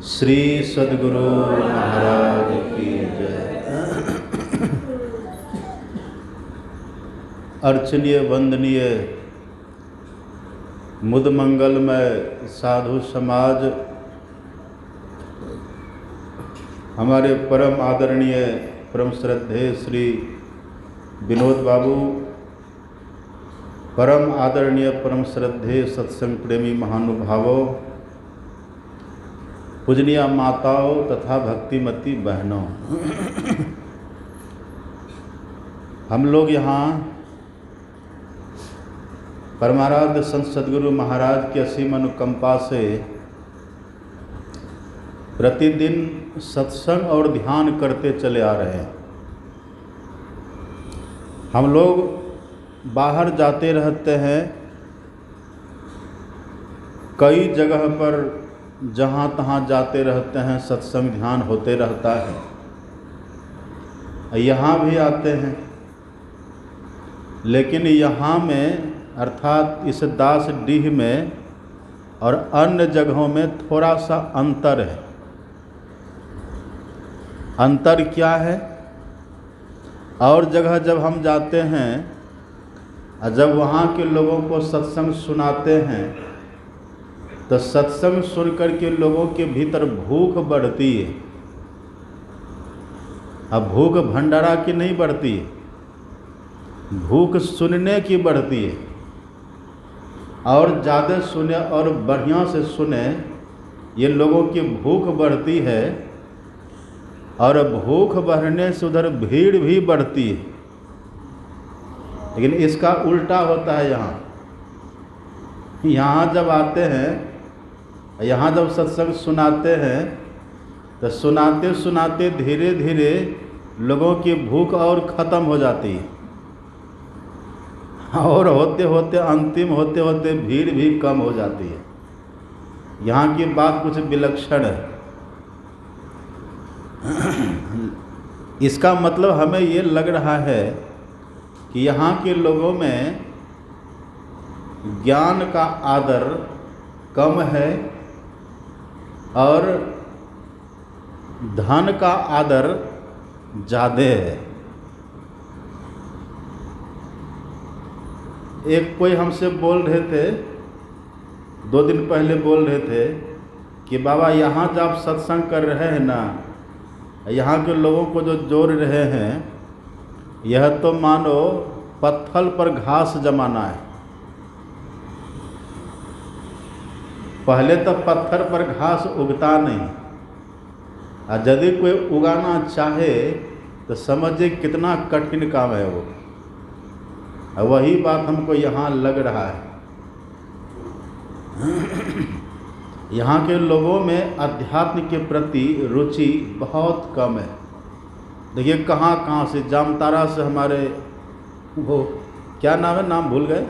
श्री सद्गुरु महाराज की जय। अर्चनीय वंदनीय मुद मंगलमय साधु समाज, हमारे परम आदरणीय परम श्रद्धेय श्री विनोद बाबू, परम आदरणीय परम श्रद्धेय सत्संग प्रेमी महानुभावों, पूजनीय माताओं तथा भक्तिमती बहनों, हम लोग यहाँ परमाराध्य संत सद्गुरु महाराज की असीम अनुकंपा से प्रतिदिन सत्संग और ध्यान करते चले आ रहे हैं। हम लोग बाहर जाते रहते हैं, कई जगह पर जहाँ तहाँ जाते रहते हैं, सत्संग ध्यान होते रहता है। यहाँ भी आते हैं, लेकिन यहाँ में अर्थात इस दास डीह में और अन्य जगहों में थोड़ा सा अंतर है। अंतर क्या है? और जगह जब हम जाते हैं, जब वहाँ के लोगों को सत्संग सुनाते हैं, तो सत्संग सुनकर के लोगों के भीतर भूख बढ़ती है। अब भूख भंडारा की नहीं बढ़ती है, भूख सुनने की बढ़ती है। और ज़्यादा सुने और बढ़िया से सुने, ये लोगों की भूख बढ़ती है। और भूख बढ़ने से उधर भीड़ भी बढ़ती है। लेकिन इसका उल्टा होता है। यहाँ जब आते हैं, यहाँ जब सत्संग सुनाते हैं, तो सुनाते सुनाते धीरे धीरे लोगों की भूख और ख़त्म हो जाती है, और होते होते अंतिम होते होते भीड़ भी कम हो जाती है। यहाँ की बात कुछ विलक्षण है। इसका मतलब हमें ये लग रहा है कि यहाँ के लोगों में ज्ञान का आदर कम है और धन का आदर ज़्यादा है। एक कोई हमसे बोल रहे थे, 2 दिन पहले बोल रहे थे कि बाबा यहाँ जब आप सत्संग कर रहे हैं ना, यहाँ के लोगों को जो जोड़ रहे हैं, यह तो मानो पत्थर पर घास जमाना है। पहले तो पत्थर पर घास उगता नहीं, और यदि कोई उगाना चाहे तो समझिए कितना कठिन काम है वो। वही बात हमको यहाँ लग रहा है। यहाँ के लोगों में अध्यात्म के प्रति रुचि बहुत कम है। देखिए कहाँ कहाँ से, जामतारा से हमारे वो क्या नाम है, नाम भूल गए,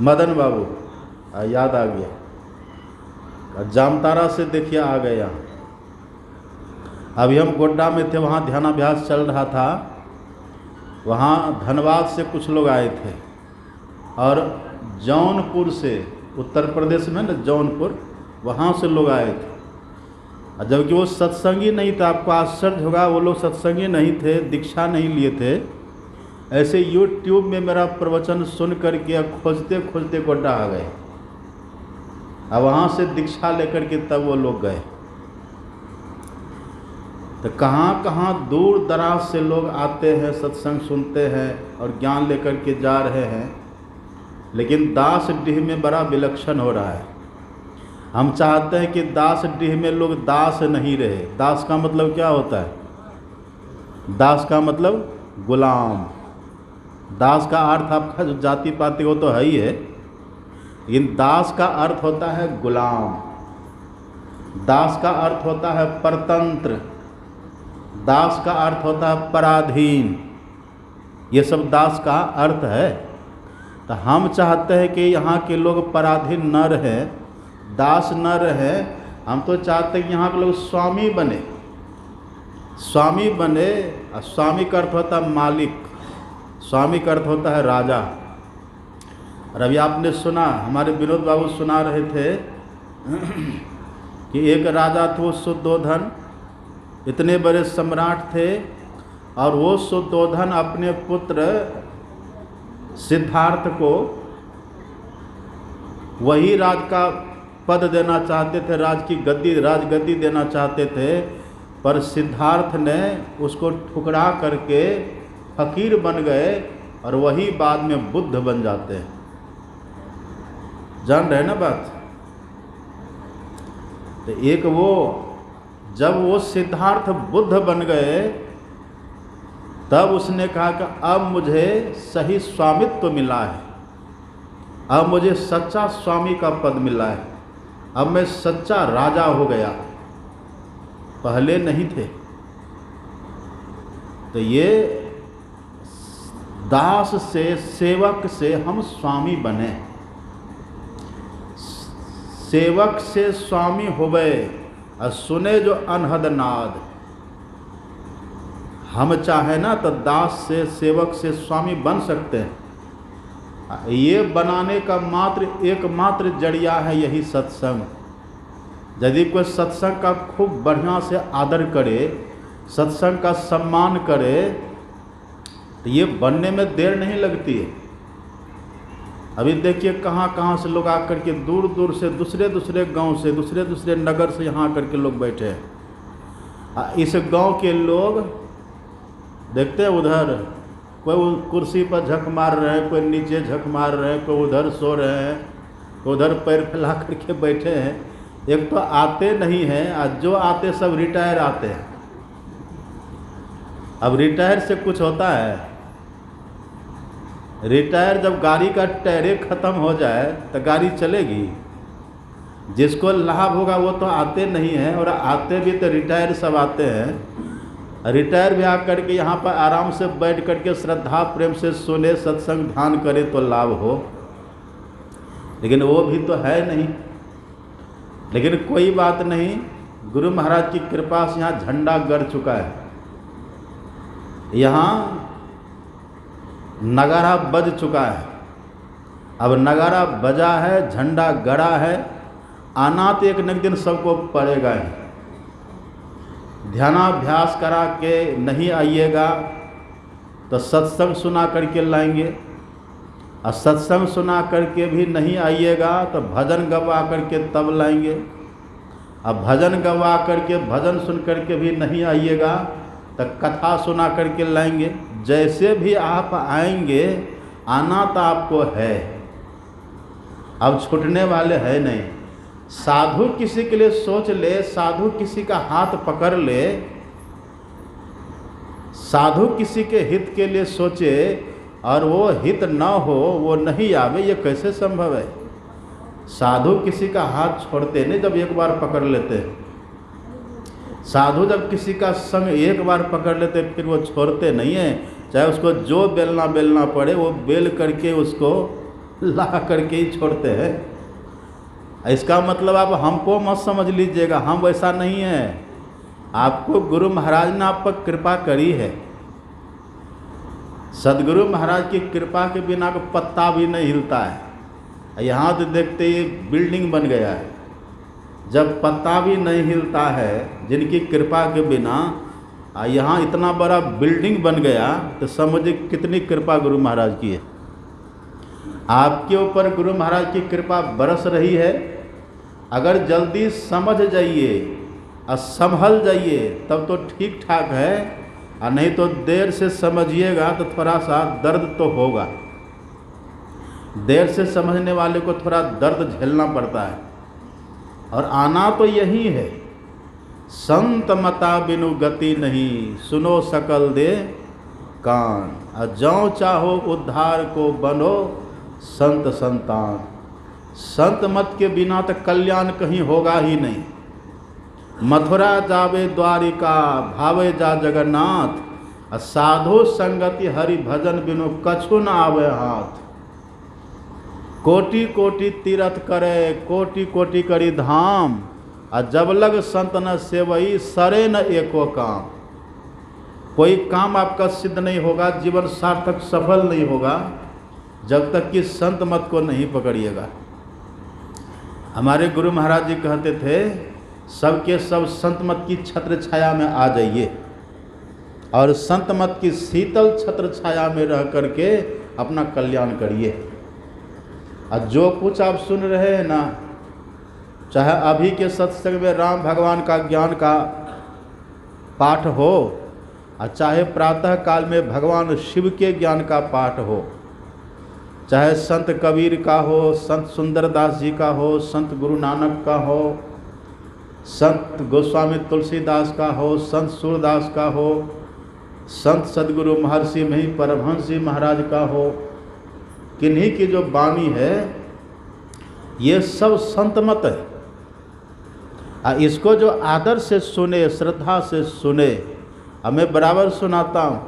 मदन बाबू, याद आ गया। जामतारा से देखिए आ गए यहाँ। अभी हम गोड्डा में थे, वहाँ ध्यानाभ्यास चल रहा था। वहाँ धनबाद से कुछ लोग आए थे, और जौनपुर से, उत्तर प्रदेश में ना जौनपुर, वहाँ से लोग आए थे। और जबकि वो सत्संगी नहीं था। आपको आश्चर्य होगा, वो लोग सत्संगी नहीं थे, दीक्षा नहीं लिए थे। ऐसे यूट्यूब में मेरा प्रवचन सुन करके खोजते खोजते गोड्डा आ गए, और वहाँ से दीक्षा लेकर के तब वो लोग गए। तो कहाँ कहाँ दूर दराज से लोग आते हैं, सत्संग सुनते हैं और ज्ञान लेकर के जा रहे हैं। लेकिन दास डीह में बड़ा विलक्षण हो रहा है। हम चाहते हैं कि दास डीह में लोग दास नहीं रहे। दास का मतलब क्या होता है? दास का मतलब गुलाम। दास का अर्थ आपका जो जाति पाति वो तो है ही है, लेकिन दास का अर्थ होता है गुलाम। दास का अर्थ होता है परतंत्र। दास का अर्थ होता है पराधीन। ये सब दास का अर्थ है। तो हम चाहते हैं कि यहाँ के लोग पराधीन न रहे, दास न रहे। हम तो चाहते हैं कि यहाँ के लोग स्वामी बने। स्वामी बने, और स्वामी का अर्थ होता है मालिक, स्वामी का अर्थ होता है राजा। और अभी आपने सुना, हमारे विनोद बाबू सुना रहे थे कि एक राजा थे शुद्धोधन, इतने बड़े सम्राट थे, और वो शुद्धोधन अपने पुत्र सिद्धार्थ को वही राज का पद देना चाहते थे, राजगद्दी देना चाहते थे, पर सिद्धार्थ ने उसको ठुकरा करके फकीर बन गए और वही बाद में बुद्ध बन जाते हैं। जान रहे ना बात? तो एक वो जब वो सिद्धार्थ बुद्ध बन गए तब उसने कहा कि अब मुझे सही स्वामित्व मिला है, अब मुझे सच्चा स्वामी का पद मिला है, अब मैं सच्चा राजा हो गया, पहले नहीं थे। तो ये दास से, सेवक से हम स्वामी बने, सेवक से स्वामी होवे और सुने जो अनहद नाद। हम चाहे ना तो दास से, सेवक से स्वामी बन सकते हैं। ये बनाने का एकमात्र जरिया है यही सत्संग। यदि कोई सत्संग का खूब बढ़िया से आदर करे, सत्संग का सम्मान करे, तो ये बनने में देर नहीं लगती है। अभी देखिए कहाँ कहाँ से लोग आकर के, दूर दूर से, दूसरे गांव से, दूसरे नगर से यहाँ आकर के लोग बैठे हैं। इस गांव के लोग देखते हैं उधर कोई कुर्सी पर झक मार रहे हैं, कोई नीचे झक मार रहे हैं, कोई उधर सो रहे हैं, कोई उधर पैर फैला करके बैठे हैं। एक तो आते नहीं हैं, आज जो आते सब रिटायर आते हैं। अब रिटायर से कुछ होता है? रिटायर जब गाड़ी का टायरे ख़त्म हो जाए तो गाड़ी चलेगी? जिसको लाभ होगा वो तो आते नहीं हैं, और आते भी तो रिटायर सब आते हैं। रिटायर भी आकर के यहाँ पर आराम से बैठ करके श्रद्धा प्रेम से सुने, सत्संग ध्यान करे तो लाभ हो, लेकिन वो भी तो है नहीं। लेकिन कोई बात नहीं, गुरु महाराज की कृपा से यहाँ झंडा गड़ चुका है, यहाँ नगारा बज चुका है। अब नगारा बजा है, झंडा गड़ा है, आना तो एक न दिन सबको पड़ेगा ही। ध्यानाभ्यास करा के नहीं आइएगा तो सत्संग सुना करके लाएंगे, और सत्संग सुना करके भी नहीं आइएगा तो भजन गवा करके तब लाएंगे, अब भजन गवा करके, भजन सुन करके भी नहीं आइएगा तो कथा सुना करके लाएंगे। जैसे भी आप आएंगे, आना तो आपको है, अब छूटने वाले है नहीं। साधु किसी के लिए सोच ले, साधु किसी का हाथ पकड़ ले, साधु किसी के हित के लिए सोचे और वो हित न हो, वो नहीं आवे, ये कैसे संभव है? साधु किसी का हाथ छोड़ते नहीं जब एक बार पकड़ लेते हैं। साधु जब किसी का संग एक बार पकड़ लेते फिर वो छोड़ते नहीं है, चाहे उसको जो बेलना पड़े वो बेल करके उसको ला करके ही छोड़ते हैं। इसका मतलब आप हमको मत समझ लीजिएगा, हम वैसा नहीं है। आपको गुरु महाराज ने आप पर कृपा करी है। सदगुरु महाराज की कृपा के बिना को पत्ता भी नहीं हिलता है। यहाँ तो देखते ही बिल्डिंग बन गया है। जब पत्ता भी नहीं हिलता है जिनकी कृपा के बिना, यहाँ इतना बड़ा बिल्डिंग बन गया, तो समझिए कितनी कृपा गुरु महाराज की है। आपके ऊपर गुरु महाराज की कृपा बरस रही है। अगर जल्दी समझ जाइए और संभल जाइए तब तो ठीक ठाक है, और नहीं तो देर से समझिएगा तो थोड़ा सा दर्द तो होगा। देर से समझने वाले को थोड़ा दर्द झेलना पड़ता है, और आना तो यही है। संत मता बिनु गति नहीं, सुनो सकल दे कान, और जौं चाहो उद्धार को बनो संत संतान। संत मत के बिना तो कल्याण कहीं होगा ही नहीं। मथुरा जावे द्वारिका, भावे जा जगन्नाथ, और साधु संगति हरि भजन बिनु कछु न आवे हाथ। कोटि कोटि तीरथ करे, कोटि कोटि करी धाम, और जब लग संत न सेवई, सरे न एको काम। कोई काम आपका सिद्ध नहीं होगा, जीवन सार्थक सफल नहीं होगा जब तक कि संत मत को नहीं पकड़िएगा। हमारे गुरु महाराज जी कहते थे सबके सब संत मत की छत्र छाया में आ जाइए और संत मत की शीतल छत्र छाया में रह करके अपना कल्याण करिए। और जो कुछ आप सुन रहे हैं ना, चाहे अभी के सत्संग में राम भगवान का ज्ञान का पाठ हो और चाहे प्रातः काल में भगवान शिव के ज्ञान का पाठ हो, चाहे संत कबीर का हो, संत सुंदरदास जी का हो, संत गुरु नानक का हो, संत गोस्वामी तुलसीदास का हो, संत सूरदास का हो, संत सदगुरु महर्षि मही परमहंस जी महाराज का हो, किन्हीं की जो वाणी है ये सब संत मत है। इसको जो आदर से सुने, श्रद्धा से सुने, मैं बराबर सुनाता हूँ,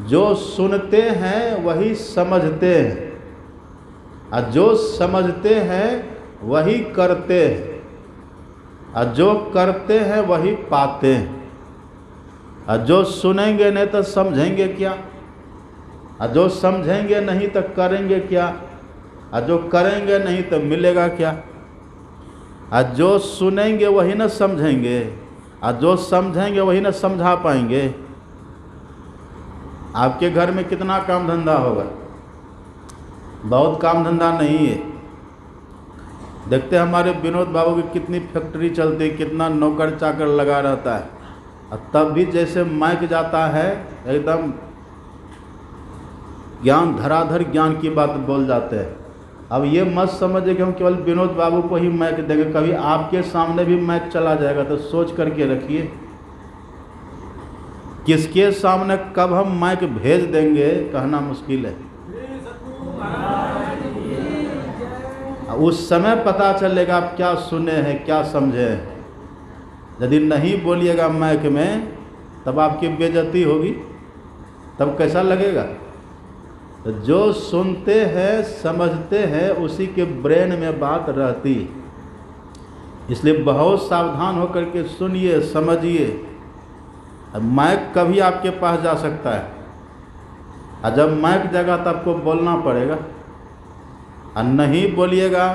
जो सुनते हैं वही समझते हैं और जो समझते हैं वही करते हैं और जो करते हैं वही पाते हैं। और जो सुनेंगे नहीं तो समझेंगे क्या, और जो समझेंगे नहीं तो करेंगे क्या, और जो करेंगे नहीं तो मिलेगा क्या। और जो सुनेंगे वही न समझेंगे और जो समझेंगे वही न समझा पाएंगे। आपके घर में कितना काम धंधा होगा? बहुत काम धंधा नहीं है। देखते हैं हमारे विनोद बाबू की कितनी फैक्ट्री चलती है, कितना नौकर चाकर लगा रहता है, और तब भी जैसे माइक जाता है एकदम ज्ञान, धराधर ज्ञान की बात बोल जाते हैं। अब ये मत समझिए कि हम केवल विनोद बाबू को ही माइक देंगे, कभी आपके सामने भी माइक चला जाएगा तो सोच करके रखिए किसके सामने कब हम माइक भेज देंगे कहना मुश्किल है। उस समय पता चलेगा आप क्या सुने हैं, क्या समझे हैं। यदि नहीं बोलिएगा माइक में तब आपकी बेइज्जती होगी, तब कैसा लगेगा। तो जो सुनते हैं समझते हैं उसी के ब्रेन में बात रहती, इसलिए बहुत सावधान होकर के सुनिए, समझिए। माइक कभी आपके पास जा सकता है और जब माइक जाएगा तो आपको बोलना पड़ेगा, और नहीं बोलिएगा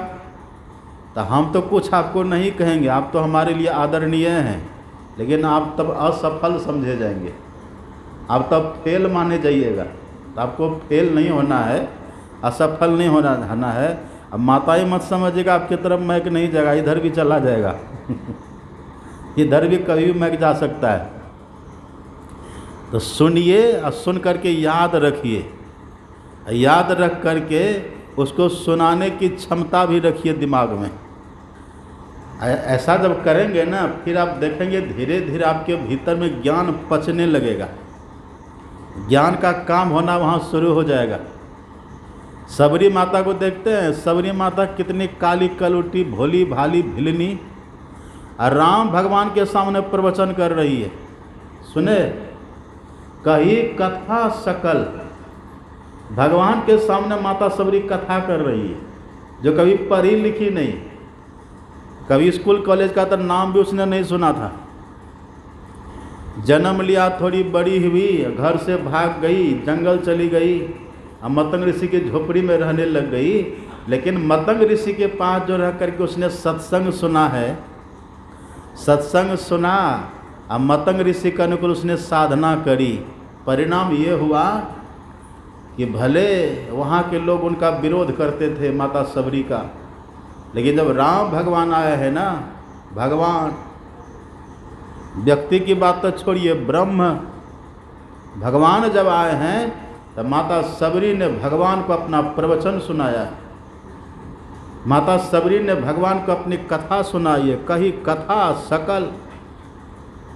तो हम तो कुछ आपको नहीं कहेंगे, आप तो हमारे लिए आदरणीय हैं, लेकिन आप तब असफल समझे जाएंगे, आप तब फेल माने जाइएगा। तो आपको फेल नहीं होना है, असफल नहीं होना है। अब माताएं मत समझिएगा आपकी तरफ मैक नहीं जाएगा, इधर भी चला जाएगा इधर भी कभी भी मैक जा सकता है। तो सुनिए और सुन करके याद रखिए, याद रख करके उसको सुनाने की क्षमता भी रखिए दिमाग में। ऐसा जब करेंगे ना, फिर आप देखेंगे धीरे धीरे आपके भीतर में ज्ञान पचने लगेगा, ज्ञान का काम होना वहाँ शुरू हो जाएगा। सबरी माता को देखते हैं, सबरी माता कितनी काली कलुटी, भोली भाली भिलनी, और राम भगवान के सामने प्रवचन कर रही है। सुने, कही कथा सकल, भगवान के सामने माता सबरी कथा कर रही है, जो कभी पढ़ी लिखी नहीं, कभी स्कूल कॉलेज का तो नाम भी उसने नहीं सुना था। जन्म लिया, थोड़ी बड़ी हुई, घर से भाग गई, जंगल चली गई, मतंग ऋषि की झोपड़ी में रहने लग गई। लेकिन मतंग ऋषि के पास जो रह करके उसने सत्संग सुना है, सत्संग सुना और मतंग ऋषि के अनुकूल उसने साधना करी। परिणाम ये हुआ कि भले वहाँ के लोग उनका विरोध करते थे माता सबरी का, लेकिन जब राम भगवान आए हैं ना, भगवान, व्यक्ति की बात तो छोड़िए, ब्रह्म भगवान जब आए हैं तब माता सबरी ने भगवान को अपना प्रवचन सुनाया। माता सबरी ने भगवान को अपनी कथा सुनाई है। कही कथा सकल,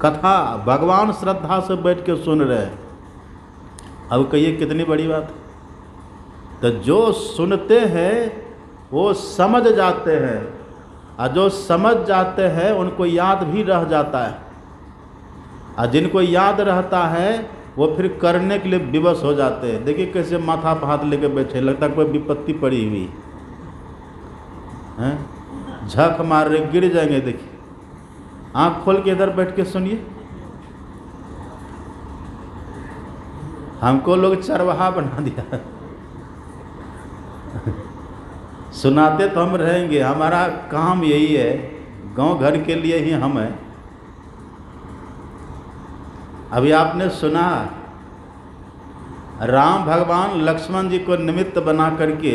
कथा भगवान श्रद्धा से बैठ के सुन रहे हैं। अब कहिए कितनी बड़ी बात। तो जो सुनते हैं वो समझ जाते हैं, और जो समझ जाते हैं उनको याद भी रह जाता है, और जिनको याद रहता है वो फिर करने के लिए विवश हो जाते हैं। देखिए कैसे माथा पर हाथ लेके बैठे, लगता है कोई विपत्ति पड़ी हुई है, झक मार रहे, गिर जाएंगे। देखिए आँख खोल के इधर बैठ के सुनिए। हमको लोग चरवाहा बना दिया सुनाते तो हम रहेंगे, हमारा काम यही है, गांव घर के लिए ही हम हैं। अभी आपने सुना राम भगवान लक्ष्मण जी को निमित्त बना करके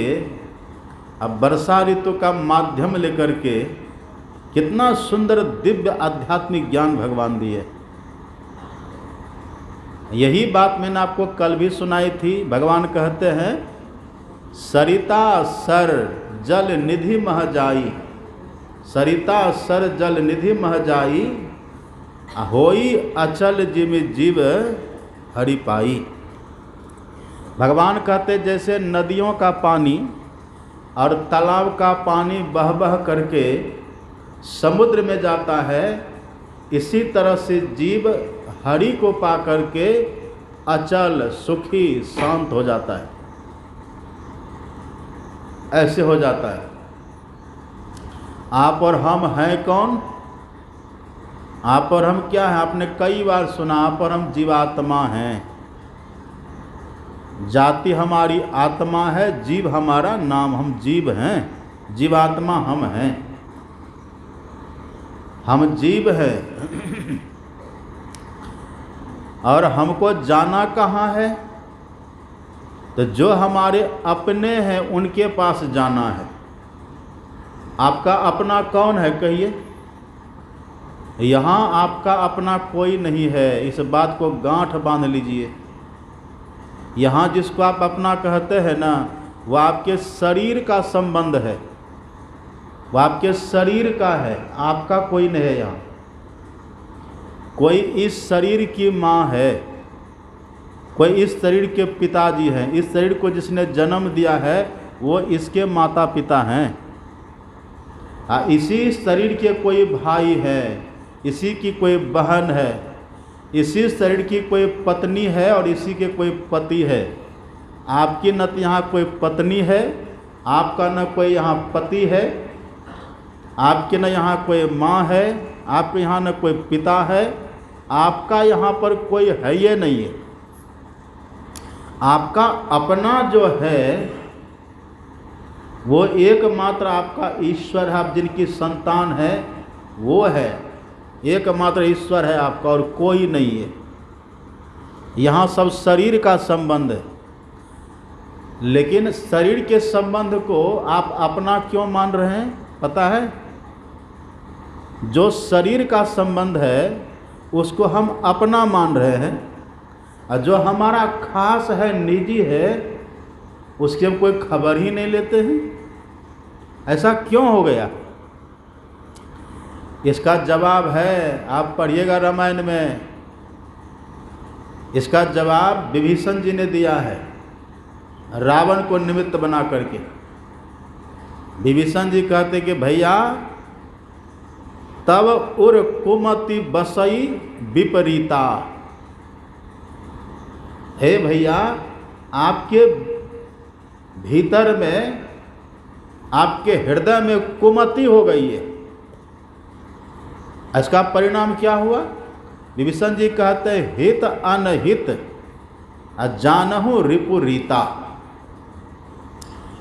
अब वर्षा ऋतु का माध्यम लेकर के कितना सुंदर दिव्य आध्यात्मिक ज्ञान भगवान दिए। यही बात मैंने आपको कल भी सुनाई थी। भगवान कहते हैं सरिता सर जल निधि मह जाई, सरिता सर जल निधि मह जाई, होई अचल जिम जीव हरि पाई। भगवान कहते जैसे नदियों का पानी और तालाब का पानी बह बह करके समुद्र में जाता है, इसी तरह से जीव हरि को पा करके अचल सुखी शांत हो जाता है। ऐसे हो जाता है। आप और हम हैं कौन? आप और हम क्या है? आपने कई बार सुना, आप और हम जीवात्मा हैं। जाति हमारी आत्मा है, जीव हमारा नाम, हम जीव हैं, जीवात्मा हम हैं, हम जीव हैं। और हमको जाना कहाँ है? तो जो हमारे अपने हैं उनके पास जाना है। आपका अपना कौन है कहिए? यहाँ आपका अपना कोई नहीं है, इस बात को गांठ बांध लीजिए। यहाँ जिसको आप अपना कहते हैं ना, वह आपके शरीर का संबंध है, वह आपके शरीर का है, आपका कोई नहीं है। यहाँ कोई इस शरीर की माँ है, कोई इस शरीर के पिताजी हैं, इस शरीर को जिसने जन्म दिया है वो इसके माता पिता हैं। इसी शरीर के कोई भाई है, इसी की कोई बहन है, इसी शरीर की कोई पत्नी है और इसी के कोई पति है। आपकी न तो यहाँ कोई पत्नी है, आपका न कोई यहाँ पति है, आपके न यहाँ कोई माँ है, आपके यहाँ न कोई पिता है, आपका यहाँ पर कोई है ये नहीं है। आपका अपना जो है वो एकमात्र आपका ईश्वर है। आप जिनकी संतान है वो है, एकमात्र ईश्वर है आपका और कोई नहीं है। यहाँ सब शरीर का संबंध है, लेकिन शरीर के संबंध को आप अपना क्यों मान रहे हैं पता है? जो शरीर का संबंध है उसको हम अपना मान रहे हैं, और जो हमारा खास है, निजी है, उसकी हम कोई खबर ही नहीं लेते हैं। ऐसा क्यों हो गया? इसका जवाब है, आप पढ़िएगा रामायण में, इसका जवाब विभीषण जी ने दिया है रावण को निमित्त बना करके। विभीषण जी कहते कि भैया तब उर कुमति बसई विपरीता, हे भैया आपके भीतर में, आपके हृदय में कुमति हो गई है। इसका परिणाम क्या हुआ? विभीषण जी कहते हैं हित अनहित जानहु रिपु रीता।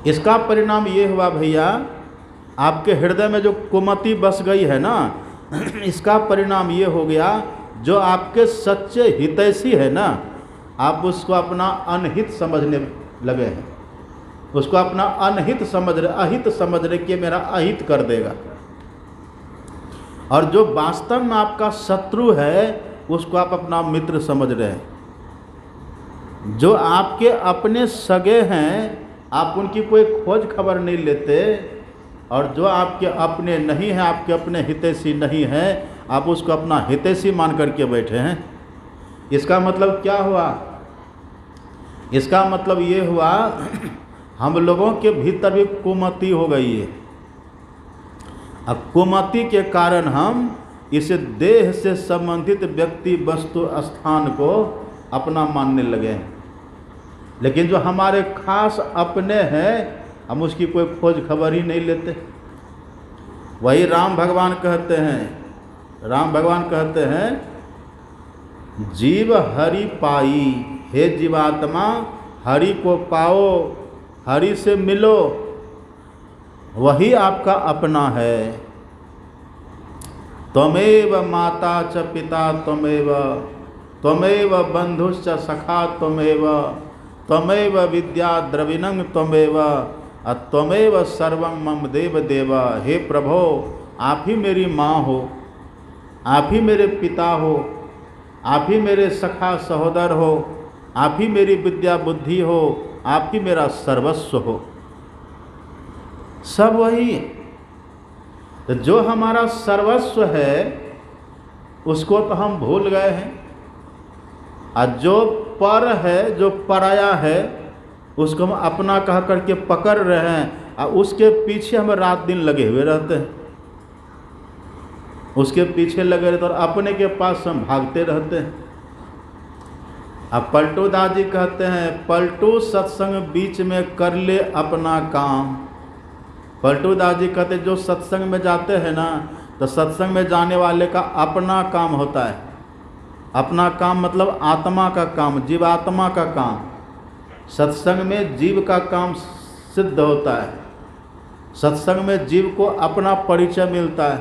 इसका परिणाम ये हुआ भैया, आपके हृदय में जो कुमति बस गई है ना, इसका परिणाम ये हो गया, जो आपके सच्चे हितैषी है ना, आप उसको अपना अनहित समझने लगे हैं, उसको अपना अनहित समझ रहे, अहित समझ रहे कि मेरा अहित कर देगा। और जो वास्तव में आपका शत्रु है उसको आप अपना मित्र समझ रहे हैं। जो आपके अपने सगे हैं आप उनकी कोई खोज खबर नहीं लेते, और जो आपके अपने नहीं हैं, आपके अपने हितैषी नहीं हैं, आप उसको अपना हितैषी मान करके बैठे हैं। इसका मतलब क्या हुआ? इसका मतलब ये हुआ हम लोगों के भीतर भी कुमति हो गई है। अब कुमति के कारण हम इस देह से संबंधित व्यक्ति वस्तु स्थान को अपना मानने लगे हैं, लेकिन जो हमारे खास अपने हैं हम उसकी कोई खोज खबर ही नहीं लेते। वही राम भगवान कहते हैं, राम भगवान कहते हैं जीव हरि पाई, हे जीवात्मा हरि को पाओ, हरि से मिलो, वही आपका अपना है। त्वमेव माता च पिता त्वमेव, त्वमेव बंधुश्च सखा त्वमेव, त्वमेव विद्या द्रविणं त्वमेव, त्वमेव सर्वं मम देव देव। हे प्रभो, आप ही मेरी माँ हो, आप ही मेरे पिता हो, आप ही मेरे सखा सहोदर हो, आप ही मेरी विद्या बुद्धि हो, आप ही मेरा सर्वस्व हो। सब वही है। तो जो हमारा सर्वस्व है उसको तो हम भूल गए हैं, और जो पर है, जो पराया है, उसको हम अपना कह करके पकड़ रहे हैं, और उसके पीछे हम रात दिन लगे हुए रहते हैं। उसके पीछे लगे रहते और अपने के पास हम भागते रहते हैं। अब पलटू दास जी कहते हैं, पलटू सत्संग बीच में कर ले अपना काम। पलटू दास जी कहते जो सत्संग में जाते हैं ना, तो सत्संग में जाने वाले का अपना काम होता है। अपना काम मतलब आत्मा का काम, जीवात्मा का काम। सत्संग में जीव का काम सिद्ध होता है। सत्संग में जीव को अपना परिचय मिलता है।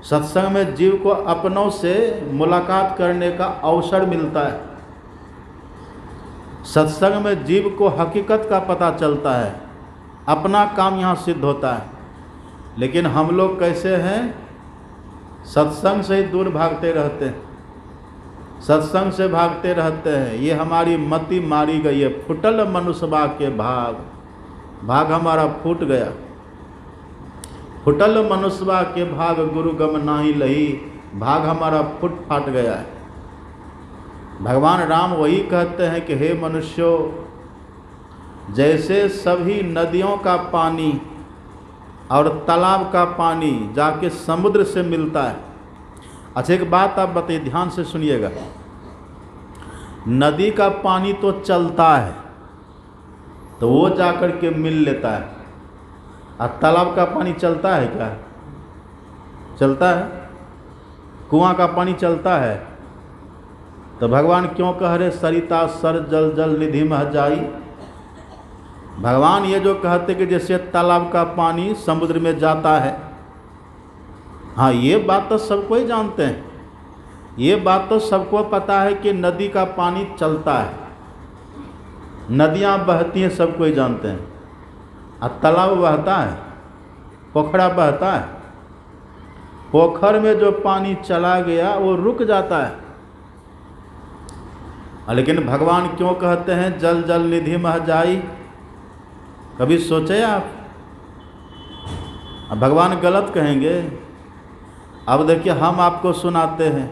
सत्संग में जीव को अपनों से मुलाकात करने का अवसर मिलता है। सत्संग में जीव को हकीकत का पता चलता है। अपना काम यहाँ सिद्ध होता है। लेकिन हम लोग कैसे हैं? सत्संग से ही दूर भागते रहते हैं, सत्संग से भागते रहते हैं। ये हमारी मति मारी गई है। फुटल मनुष्यबा के भाग, भाग हमारा फूट गया। फुटल मनुष्यबा के भाग गुरु गम नाही लही, भाग हमारा फुट फाट गया है। भगवान राम वही कहते हैं कि हे मनुष्यों, जैसे सभी नदियों का पानी और तालाब का पानी जाके समुद्र से मिलता है। अच्छा, एक बात आप बताइए, ध्यान से सुनिएगा। नदी का पानी तो चलता है तो वो जाकर के मिल लेता है, और तालाब का पानी चलता है क्या? चलता है? कुआं का पानी चलता है? तो भगवान क्यों कह रहे सरिता सर जल जल निधि मह जाई? भगवान ये जो कहते कि जैसे तालाब का पानी समुद्र में जाता है, हाँ ये बात तो सबको ही जानते हैं। ये बात तो सबको पता है कि नदी का पानी चलता है, नदियाँ बहती हैं, सबको ही जानते हैं। और तालाब बहता है, पोखरा बहता है। पोखर में जो पानी चला गया वो रुक जाता है। लेकिन भगवान क्यों कहते हैं जल जल निधि मह जाई? कभी सोचे आप? अब भगवान गलत कहेंगे? अब देखिए, हम आपको सुनाते हैं,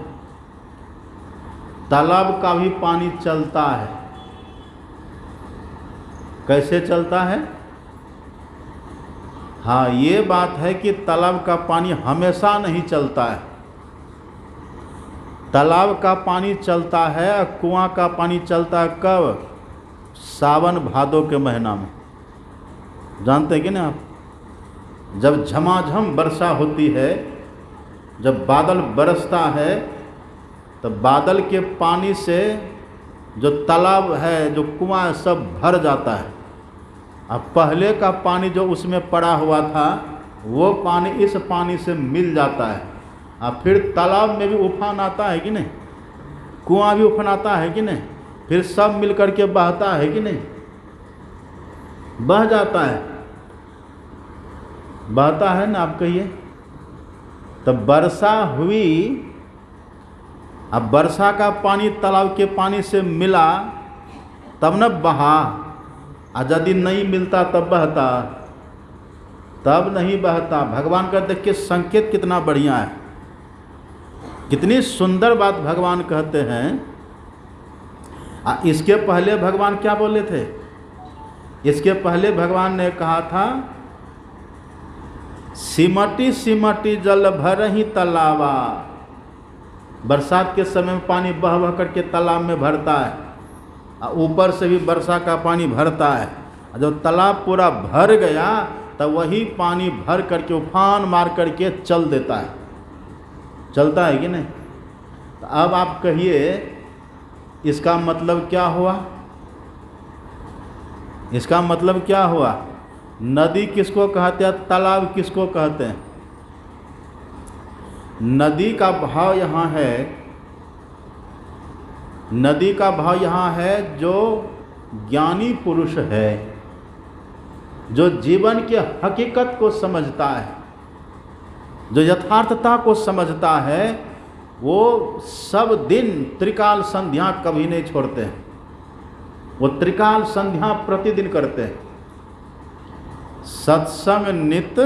तालाब का भी पानी चलता है। कैसे चलता है? हाँ, ये बात है कि तालाब का पानी हमेशा नहीं चलता है। तालाब का पानी चलता है और कुआं का पानी चलता है कब? सावन भादों के महीना में। जानते हैं कि ना आप? जब झमाझम वर्षा होती है, जब बादल बरसता है, तो बादल के पानी से जो तालाब है, जो कुआं है, सब भर जाता है। अब पहले का पानी जो उसमें पड़ा हुआ था, वो पानी इस पानी से मिल जाता है। और फिर तालाब में भी उफान आता है कि नहीं? कुआं भी उफान आता है कि नहीं? फिर सब मिल कर के बहता है कि नहीं? बह जाता है, बहता है ना, आप कहिए। तब वर्षा हुई, अब वर्षा का पानी तालाब के पानी से मिला तब न बहा। और यदि नहीं मिलता तब बहता? तब नहीं बहता। भगवान का देखिए संकेत कितना बढ़िया है, कितनी सुंदर बात भगवान कहते हैं। इसके पहले भगवान क्या बोले थे? इसके पहले भगवान ने कहा था, सिमटी सिमटी जल भरहि तालाबा। बरसात के समय में पानी बह बह करके तालाब में भरता है, और ऊपर से भी वर्षा का पानी भरता है। जब तालाब पूरा भर गया तब वही पानी भर करके उफान मार करके चल देता है। चलता है कि नहीं? तो अब आप कहिए इसका मतलब क्या हुआ? इसका मतलब क्या हुआ? नदी किसको कहते हैं? तालाब किसको कहते हैं? नदी का भाव यहाँ है, नदी का भाव यहाँ है जो ज्ञानी पुरुष है, जो जीवन के हकीकत को समझता है, जो यथार्थता को समझता है, वो सब दिन त्रिकाल संध्या कभी नहीं छोड़ते हैं। वो त्रिकाल संध्या प्रतिदिन करते हैं। सत्संग नित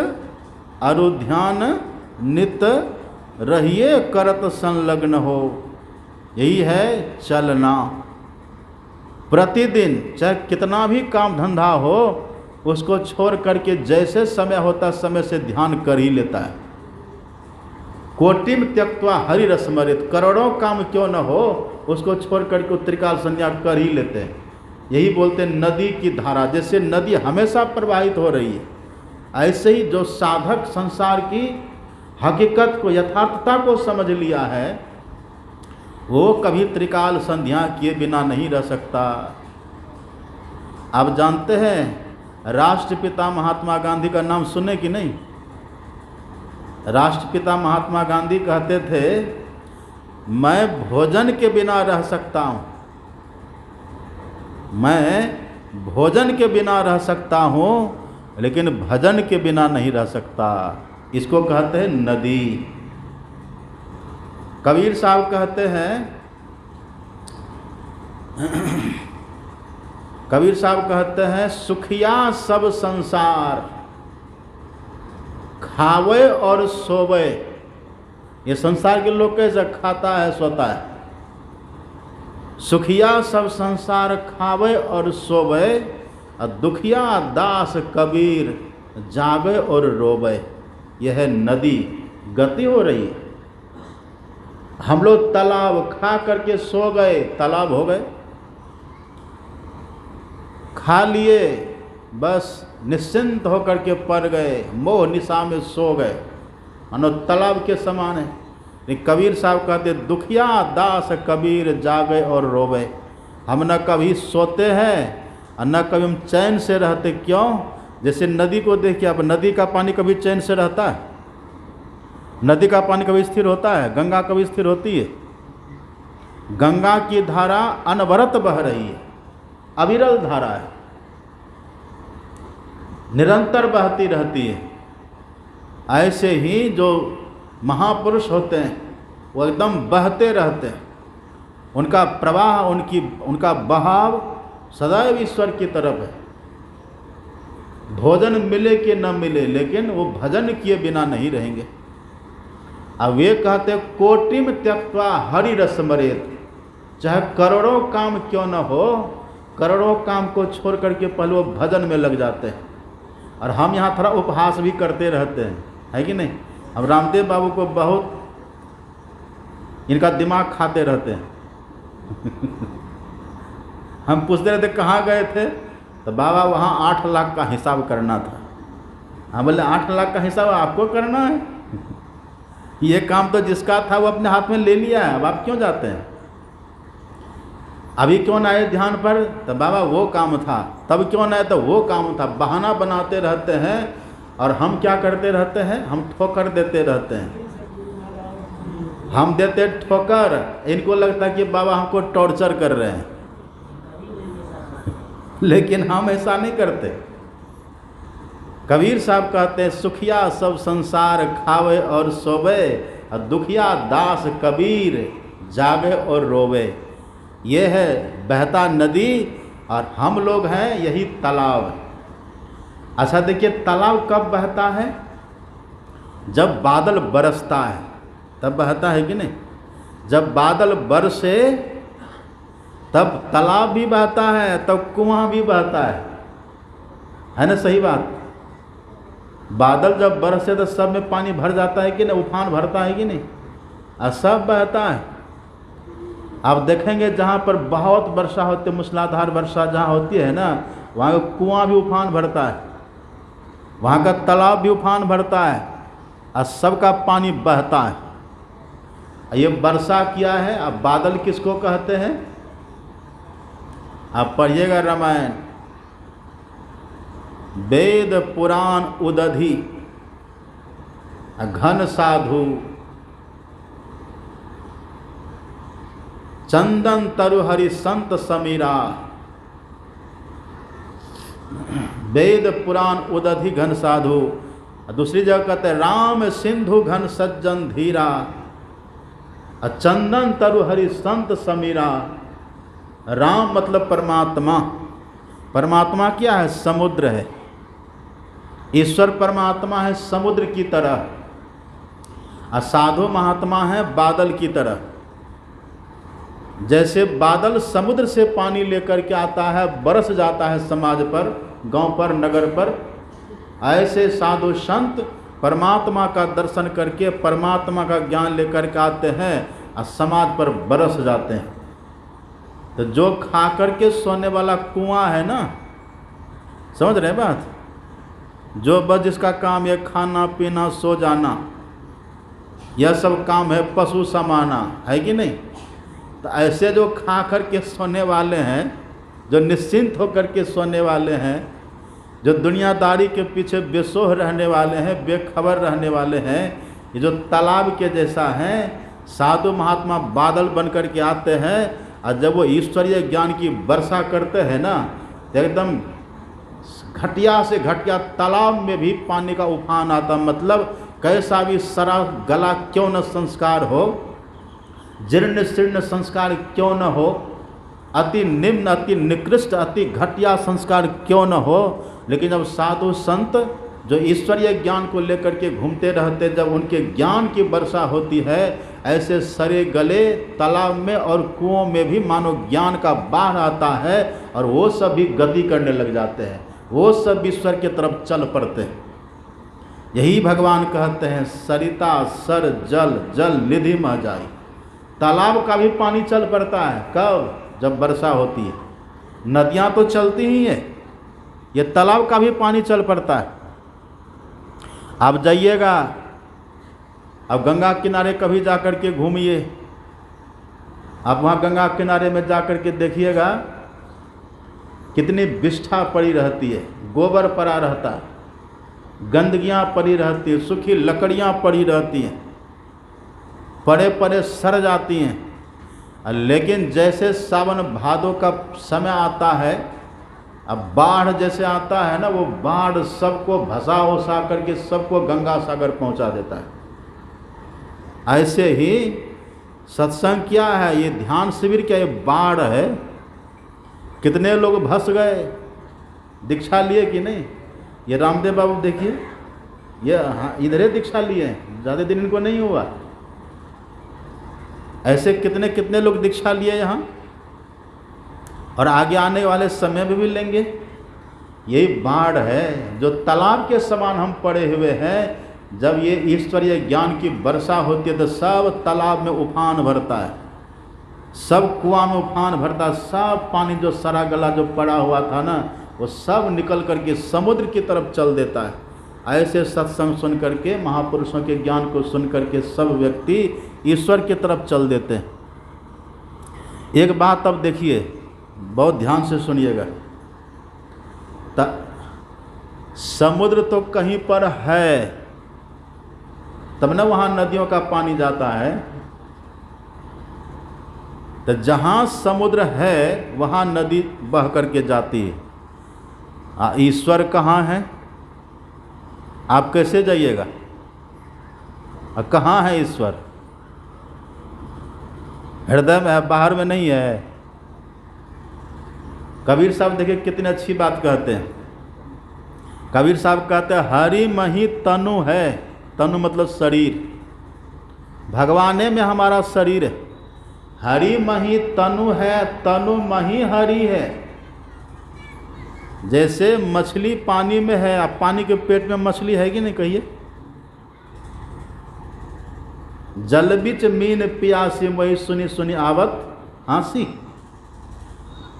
अरुध्यान नित रहिए करत संलग्न हो, यही है चलना। प्रतिदिन चाहे कितना भी काम धंधा हो, उसको छोड़ करके जैसे समय होता समय से ध्यान कर ही लेता है। कोटिम त्यक्त्वा हरि रसमरित, करोड़ों काम क्यों न हो, उसको छोड़ करके त्रिकाल संध्या कर ही लेते हैं। यही बोलते हैं नदी की धारा, जैसे नदी हमेशा प्रवाहित हो रही है, ऐसे ही जो साधक संसार की हकीकत को, यथार्थता को समझ लिया है, वो कभी त्रिकाल संध्या किए बिना नहीं रह सकता। आप जानते हैं राष्ट्रपिता महात्मा गांधी का नाम सुने कि नहीं? राष्ट्रपिता महात्मा गांधी कहते थे, मैं भोजन के बिना रह सकता हूँ, मैं भोजन के बिना रह सकता हूँ, लेकिन भजन के बिना नहीं रह सकता। इसको कहते हैं नदी। कबीर साहब कहते हैं, कबीर साहब कहते हैं, सुखिया सब संसार खावे और सोवे। ये संसार के लोग कैसे खाता है सोता है? सुखिया सब संसार खावे और सोवे, और दुखिया दास कबीर जागे और रोवे। यह है नदी, गति हो रही है। हम लोग तालाब खा करके सो गए, तालाब हो गए, खा लिए बस निश्चिंत होकर के पड़ गए, मोह निशा में सो गए, मानो तालाब के समान है। लेकिन कबीर साहब कहते, दुखिया दास कबीर जागे और रोवे। हम न कभी सोते हैं और न कभी हम चैन से रहते। क्यों? जैसे नदी को देखिए आप, नदी का पानी कभी चैन से रहता है? नदी का पानी कभी स्थिर होता है? गंगा कभी स्थिर होती है? गंगा की धारा अनवरत बह रही है, अविरल धारा है, निरंतर बहती रहती है। ऐसे ही जो महापुरुष होते हैं वो एकदम बहते रहते हैं, उनका प्रवाह, उनका बहाव सदैव ईश्वर की तरफ है। भोजन मिले कि न मिले, लेकिन वो भजन किए बिना नहीं रहेंगे। अब वे कहते हैं, कोटिम त्यक्त्वा हरि रसमरेत, चाहे करोड़ों काम क्यों न हो, करोड़ों काम को छोड़ करके पहले वो भजन में लग जाते हैं। और हम यहाँ थोड़ा उपहास भी करते रहते हैं, है कि नहीं? हम रामदेव बाबू को बहुत, इनका दिमाग खाते रहते हैं। हम पूछते रहते कहाँ गए थे, तो बाबा वहाँ 8 लाख का हिसाब करना था। हम बोले 8 लाख का हिसाब आपको करना है? ये काम तो जिसका था वो अपने हाथ में ले लिया है, अब आप क्यों जाते हैं? अभी क्यों ना आए ध्यान पर? तो बाबा वो काम था, तब क्यों ना आए? तो वो काम था। बहाना बनाते रहते हैं और हम क्या करते रहते हैं? हम ठोकर देते रहते हैं। हम देते ठोकर, इनको लगता है कि बाबा हमको टॉर्चर कर रहे हैं, लेकिन हम ऐसा नहीं करते। कबीर साहब कहते हैं, सुखिया सब संसार खावे और सोवे, और दुखिया दास कबीर जागे और रोवे। ये है बहता नदी और हम लोग हैं यही तालाब। अच्छा देखिए, तालाब कब बहता है? जब बादल बरसता है तब बहता है कि नहीं? जब बादल बरसे तब तालाब भी बहता है, तब कुआं भी बहता है ना? सही बात। बादल जब बरसे तो सब में पानी भर जाता है कि नहीं? उफान भरता है कि नहीं? और सब बहता है। आप देखेंगे जहाँ पर बहुत वर्षा होती है, मूसलाधार वर्षा जहाँ होती है ना, वहाँ का कुआं भी उफान भरता है, वहाँ का तालाब भी उफान भरता है, और सबका पानी बहता है। ये वर्षा किया है। अब बादल किसको कहते हैं? आप पढ़िएगा रामायण, वेद पुराण उदधि घन साधु चंदन तरु हरि संत समीरा, वेद पुराण उदधि घन साधु। दूसरी जगह कहते हैं राम सिंधु घन सज्जन धीरा, चंदन तरु हरि संत समीरा। राम मतलब परमात्मा। परमात्मा क्या है? समुद्र है। ईश्वर परमात्मा है समुद्र की तरह, और साधु महात्मा है बादल की तरह। जैसे बादल समुद्र से पानी लेकर के आता है, बरस जाता है समाज पर, गांव पर, नगर पर, ऐसे साधु संत परमात्मा का दर्शन करके परमात्मा का ज्ञान लेकर के आते हैं और समाज पर बरस जाते हैं। तो जो खा करके सोने वाला कुआं है ना, समझ रहे बात? जो बस जिसका काम है खाना पीना सो जाना, यह सब काम है पशु समाना, है कि नहीं? तो ऐसे जो खा कर के सोने वाले हैं, जो निश्चिंत होकर के सोने वाले हैं, जो दुनियादारी के पीछे बेसोह रहने वाले हैं, बेखबर रहने वाले हैं, ये जो तालाब के जैसा हैं, साधु महात्मा बादल बन कर के आते हैं, और जब वो ईश्वरीय ज्ञान की वर्षा करते हैं ना, तो एकदम घटिया से घटिया तालाब में भी पानी का उफान आता। मतलब कैसा भी सरा गला क्यों न संस्कार हो, जीर्ण शीर्ण संस्कार क्यों न हो, अति निम्न अति निकृष्ट अति घटिया संस्कार क्यों न हो, लेकिन जब साधु संत जो ईश्वरीय ज्ञान को लेकर के घूमते रहते, जब उनके ज्ञान की वर्षा होती है, ऐसे सरे गले तालाब में और कुओं में भी मानो ज्ञान का बाढ़ आता है, और वो सब भी गति करने लग जाते हैं, वो सब ईश्वर की तरफ चल पड़ते हैं। यही भगवान कहते हैं सरिता सर जल जल निधि मह जाई। तालाब का भी पानी चल पड़ता है, कब? जब वर्षा होती है। नदियाँ तो चलती ही हैं, ये तालाब का भी पानी चल पड़ता है। आप जाइएगा, अब गंगा किनारे कभी जाकर के घूमिए, आप वहाँ गंगा किनारे में जाकर के देखिएगा कितनी विष्ठा पड़ी रहती है, गोबर पड़ा रहता है, गंदगियाँ पड़ी रहती है, सूखी लकड़ियाँ पड़ी रहती हैं, पड़े पड़े सड़ जाती हैं। लेकिन जैसे सावन भादों का समय आता है, अब बाढ़ जैसे आता है ना, वो बाढ़ सबको भसा उसा करके सबको गंगा सागर पहुंचा देता है। ऐसे ही सत्संग क्या है? ये ध्यान शिविर क्या? ये बाढ़ है। कितने लोग भस गए, दीक्षा लिए कि नहीं? ये रामदेव बाबू देखिए, ये इधर ही दीक्षा लिए हैं, ज़्यादा दिन इनको नहीं हुआ। ऐसे कितने कितने लोग दीक्षा लिए यहाँ, और आगे आने वाले समय में भी लेंगे। यही बाढ़ है जो तालाब के समान हम पड़े हुए हैं। जब ये ईश्वरीय ज्ञान की वर्षा होती है तो सब तालाब में उफान भरता है, सब कुआं में उफान भरता है, सब पानी जो सरा गला जो पड़ा हुआ था ना, वो सब निकल करके समुद्र की तरफ चल देता है। ऐसे सत्संग सुन करके, महापुरुषों के ज्ञान को सुन करके सब व्यक्ति ईश्वर की तरफ चल देते हैं। एक बात अब देखिए, बहुत ध्यान से सुनिएगा। समुद्र तो कहीं पर है, तब ना वहाँ नदियों का पानी जाता है। तो जहाँ समुद्र है वहाँ नदी बह करके जाती है। ईश्वर कहाँ है? आप कैसे जाइएगा? कहाँ है ईश्वर? हृदय में है, बाहर में नहीं है। कबीर साहब देखिए कितनी अच्छी बात कहते हैं। कबीर साहब कहते हैं हरि मही तनु है, तनु मतलब शरीर, भगवाने में हमारा शरीर है। हरि मही तनु है, तनु मही हरि है। जैसे मछली पानी में है, अब पानी के पेट में मछली है कि नहीं? कहिए। जल बिच मीन पियासी मोहि सुनी सुनी आवत हाँसी।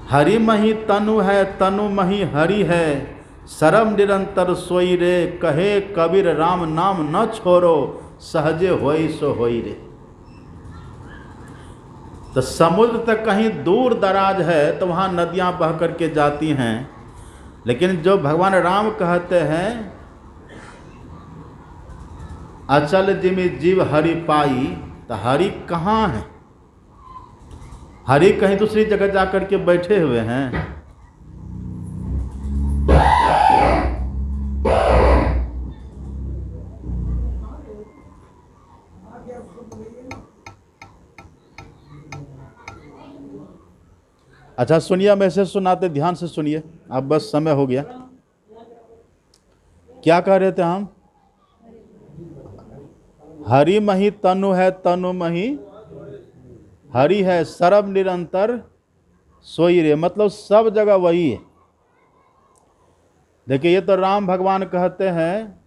हरि मही तनु है, तनु मही हरि है, सरम निरंतर सोई रे, कहे कबीर राम नाम न छोड़ो, सहजे होई सो होई रे। तो समुद्र तक कहीं दूर दराज है तो वहाँ नदियाँ बह करके जाती हैं, लेकिन जो भगवान राम कहते हैं अचल जिमि जीव हरि पाई, तो हरि कहाँ है? हरि कहीं दूसरी जगह जाकर के बैठे हुए हैं। अच्छा सुनिए, हम ऐसे सुनाते, ध्यान से सुनिए, अब बस समय हो गया। क्या कह रहे थे हम? हरि मही तनु है, तनु मही हरि है, सर्व निरंतर सोई रे, मतलब सब जगह वही है। देखिए, ये तो राम भगवान कहते हैं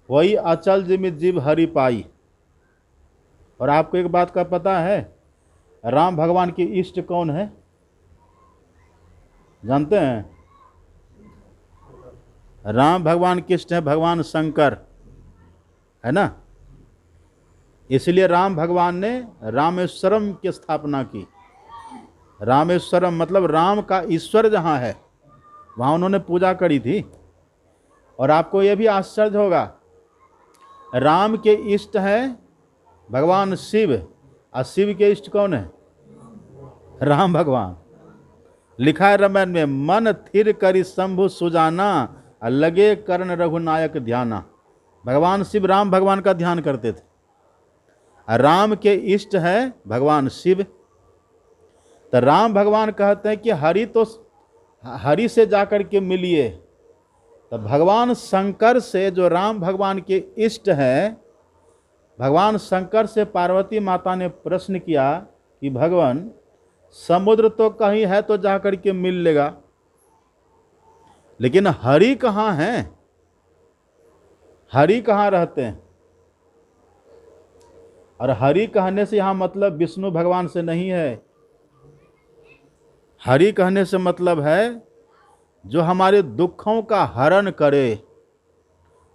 वही अचल जिमित जीव हरि पाई। और आपको एक बात का पता है, राम भगवान की इष्ट कौन है? जानते हैं? राम भगवान की इष्ट है भगवान शंकर, है ना। इसलिए राम भगवान ने रामेश्वरम की स्थापना की। रामेश्वरम मतलब राम का ईश्वर जहाँ है वहाँ उन्होंने पूजा करी थी। और आपको यह भी आश्चर्य होगा, राम के इष्ट है भगवान शिव, और शिव के इष्ट कौन है? राम भगवान। लिखा है रामायण में, मन थिर करी शंभु सुजाना, लगे कर्ण रघुनायक ध्याना। भगवान शिव राम भगवान का ध्यान करते थे। राम के इष्ट है भगवान शिव। तो राम भगवान कहते हैं कि हरि से जाकर के मिलिए। तो भगवान शंकर से, जो राम भगवान के इष्ट है, भगवान शंकर से पार्वती माता ने प्रश्न किया कि भगवान समुद्र तो कहीं है तो जाकर के मिल लेगा, लेकिन हरि कहाँ हैं? हरि कहाँ रहते हैं? और हरि कहने से यहाँ मतलब विष्णु भगवान से नहीं है। हरि कहने से मतलब है जो हमारे दुखों का हरण करे,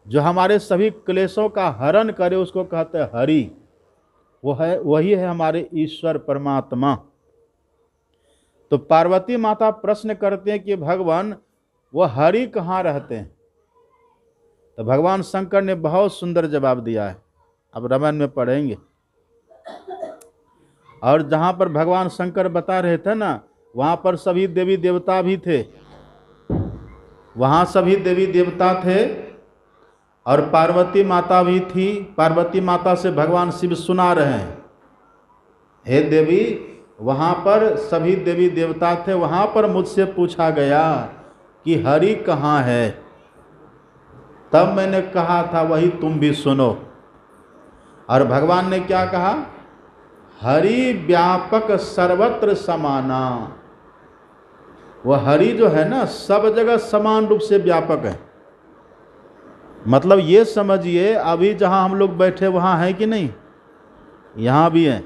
जो हमारे सभी क्लेशों का हरण करे, उसको कहते हैं हरि। वही है हमारे ईश्वर परमात्मा। तो पार्वती माता प्रश्न करते हैं कि भगवान वो हरि कहाँ रहते हैं? तो भगवान शंकर ने बहुत सुंदर जवाब दिया है, अब रामायण में पढ़ेंगे। और जहाँ पर भगवान शंकर बता रहे थे ना, वहाँ पर सभी देवी देवता भी थे। वहाँ सभी देवी देवता थे और पार्वती माता भी थी। पार्वती माता से भगवान शिव सुना रहे हैं, हे देवी, वहाँ पर सभी देवी देवता थे। वहाँ पर मुझसे पूछा गया कि हरि कहाँ है, तब मैंने कहा था वही तुम भी सुनो। और भगवान ने क्या कहा? हरि व्यापक सर्वत्र समाना। वह हरि जो है ना, सब जगह समान रूप से व्यापक है। मतलब ये समझिए, अभी जहाँ हम लोग बैठे वहाँ है कि नहीं? यहाँ भी है,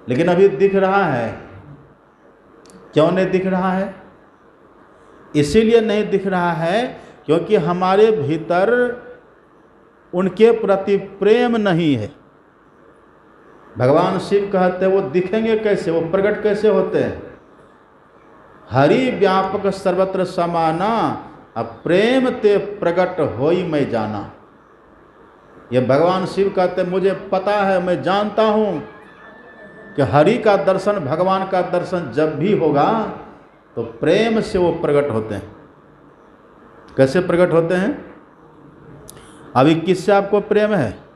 लेकिन अभी दिख रहा है। क्यों नहीं दिख रहा है? इसीलिए नहीं दिख रहा है क्योंकि हमारे भीतर उनके प्रति प्रेम नहीं है। भगवान शिव कहते हैं वो दिखेंगे कैसे, वो प्रकट कैसे होते हैं? हरि व्यापक सर्वत्र समाना, अब प्रेम ते प्रकट होई मैं जाना। ये भगवान शिव कहते हैं मुझे पता है, मैं जानता हूँ कि हरि का दर्शन, भगवान का दर्शन जब भी होगा तो प्रेम से वो प्रकट होते हैं। कैसे प्रकट होते हैं? अभी किससे आपको प्रेम है?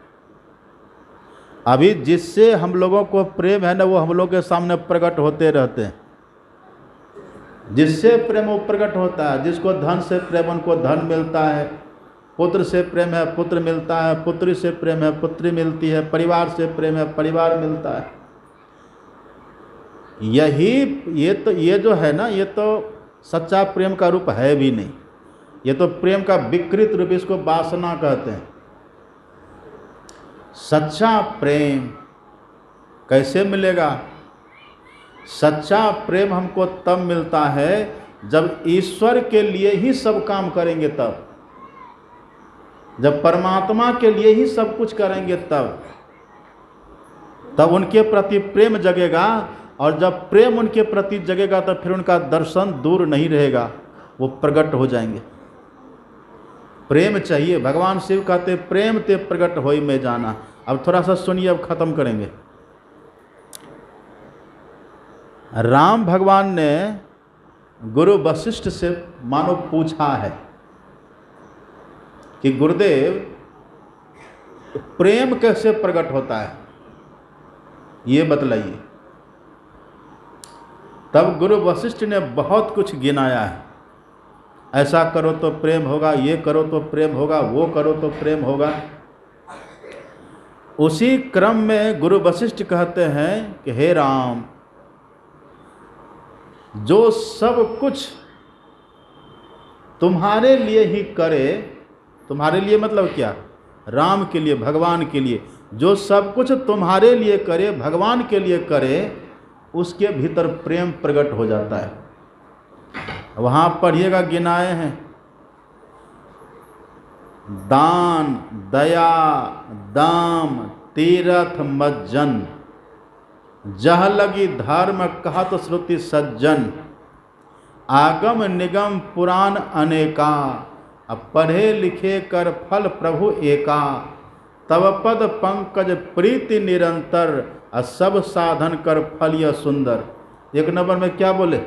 अभी जिससे हम लोगों को प्रेम है ना, वो हम लोग के सामने प्रकट होते रहते हैं। जिससे प्रेम वो प्रकट होता है। जिसको धन से प्रेम, उनको धन मिलता है। पुत्र से प्रेम है, पुत्र मिलता है। पुत्री से प्रेम है, पुत्री मिलती है। परिवार से प्रेम है, परिवार मिलता है। ये जो है ना, ये तो सच्चा प्रेम का रूप है भी नहीं। ये तो प्रेम का विकृत रूप, इसको वासना कहते हैं। सच्चा प्रेम कैसे मिलेगा? सच्चा प्रेम हमको तब मिलता है जब ईश्वर के लिए ही सब काम करेंगे, जब परमात्मा के लिए ही सब कुछ करेंगे, तब उनके प्रति प्रेम जगेगा। और जब प्रेम उनके प्रति जगेगा तो फिर उनका दर्शन दूर नहीं रहेगा, वो प्रकट हो जाएंगे। प्रेम चाहिए। भगवान शिव कहते प्रेम ते प्रकट होई में जाना। अब थोड़ा सा सुनिए, अब खत्म करेंगे। राम भगवान ने गुरु वशिष्ठ से मानो पूछा है कि गुरुदेव प्रेम कैसे प्रकट होता है, ये बतलाइए। तब गुरु वशिष्ठ ने बहुत कुछ गिनाया है, ऐसा करो तो प्रेम होगा, ये करो तो प्रेम होगा, वो करो तो प्रेम होगा। उसी क्रम में गुरु वशिष्ठ कहते हैं कि हे राम, जो सब कुछ तुम्हारे लिए ही करे, तुम्हारे लिए मतलब क्या, राम के लिए, भगवान के लिए, जो सब कुछ तुम्हारे लिए करे, भगवान के लिए करे, उसके भीतर प्रेम प्रकट हो जाता है। वहाँ पढ़िएगा, गिनाए हैं, दान, दया, दाम, तीरथ मज्जन, जह लगी धर्म कहत श्रुति सज्जन, आगम निगम पुराण अनेका, अब पढ़े लिखे कर फल प्रभु एका, तब पद पंकज प्रीति निरंतर, और सब साधन कर फल यह सुंदर। एक नंबर में क्या बोले,